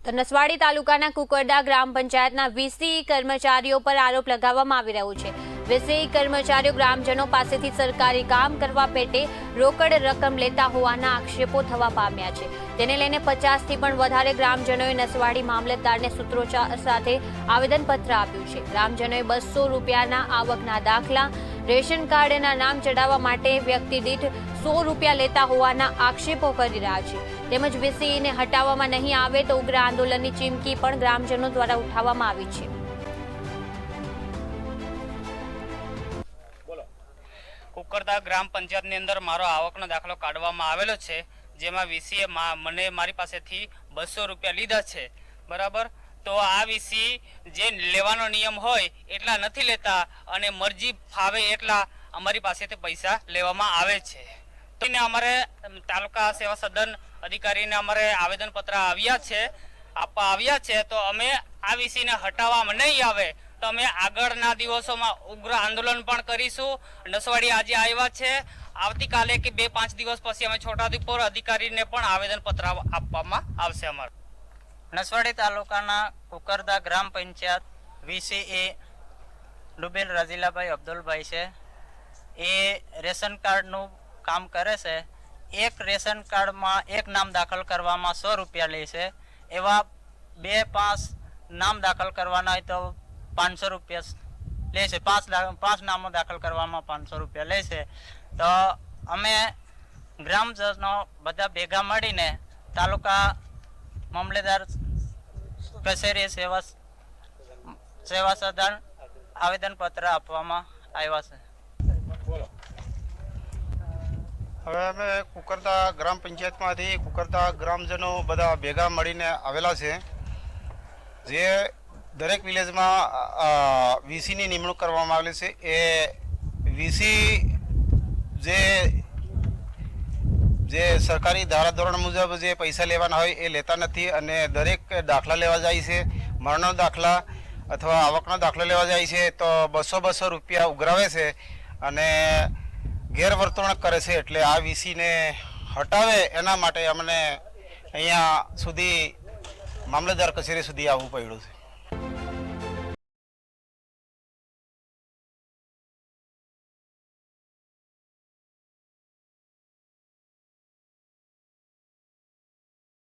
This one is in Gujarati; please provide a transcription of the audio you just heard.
તો નસવાડી તાલુકાના કુકરડા ગ્રામ પંચાયતના વીસી કર્મચારીઓ પર આરોપ લગાવવામાં આવી રહ્યો છે। વીસી કર્મચારીઓ ગ્રામજનો પાસેથી સરકારી કામ કરવા પેટે રોકડ રકમ લેતા હોવાના આક્ષેપો થવા પામ્યા છે। તેને લઈને 50થી પણ વધારે ગ્રામજનોએ નસવાડી મામલતદારને સૂત્રોચ્ચાર સાથે આવેદનપત્ર આપ્યું છે। ગ્રામજનોએ 200 રૂપિયાના આવકના દાખલા, રેશન કાર્ડના નામ ચડાવવા માટે વ્યક્તિ દીઠ 100 રૂપિયા લેતા હોવાના આક્ષેપો કરી રહ્યા છે। તેમજ વીસીને હટાવવામાં નહીં આવે તો ઉગ્ર આંદોલનની ચીમકી પણ ગ્રામજનો દ્વારા ઉઠાવવામાં આવી છે। કુકરદા ગ્રામ પંચાયતની અંદર મારો આવકનો દાખલો કાઢવામાં આવેલો છે, જેમાં વીસીએ મને મારી પાસેથી 200 રૂપિયા લીધા છે, બરાબર। તો આ વીસી જે લેવાનો નિયમ હોય એટલા નથી લેતા અને મરજી ફાવે એટલા અમારી પાસેથી પૈસા લેવામાં આવે છે। તો અમારે તાલુકા સેવા સદન અધિકારીને અમારે આવેદનપત્ર આપવા આવ્યા છે। તો અમે આ વીસીને હટાવવામાં નહીં આવે તો અમે આગળના દિવસોમાં ઉગ્ર આંદોલન પણ કરીશું। નસવાડી આજે આવ્યા છે, આવતીકાલે કે 2-5 દિવસ પછી અમે છોટાઉદેપુર અધિકારીને પણ આવેદનપત્ર આપવામાં આવશે। અમારે નસવાડી તાલુકાના કુકરદા ગ્રામ પંચાયત વીસીએ ડુબેલ રજીલાભાઈ અબ્દુલભાઈ છે। એ રેશન કાર્ડનું કામ કરે છે। એક રેશન કાર્ડમાં એક નામ દાખલ કરવામાં 100 રૂપિયા લે છે। એવા 2-5 નામ દાખલ કરવાના હોય તો 500 રૂપિયા લે છે। 5 નામો દાખલ કરવામાં 500 રૂપિયા લે છે। તો અમે ગ્રામજનો બધા ભેગા મળીને તાલુકા મામલેદાર કચેરી સેવા સદન આવેદનપત્ર આપવામાં આવ્યા છે। હવે અમે કુકરદા ગ્રામ પંચાયતમાંથી કુકરદા ગ્રામજનો બધા ભેગા મળીને આવેલા છે, જે દરેક વિલેજમાં વીસીની નિમણૂક કરવામાં આવેલી છે। એ વીસી જે સરકારી ધારાધોરણ મુજબ જે પૈસા લેવાના હોય એ લેતા નથી અને દરેક દાખલા લેવા જાય છે। મરણનો દાખલા અથવા આવકનો દાખલો લેવા જાય છે તો 200 રૂપિયા ઉઘરાવે છે અને ગેરવર્તણૂક કરે છે। એટલે આ વીસીને હટાવે એના માટે અમને અહીંયા સુધી મામલતદાર કચેરી સુધી આવવું પડ્યું છે।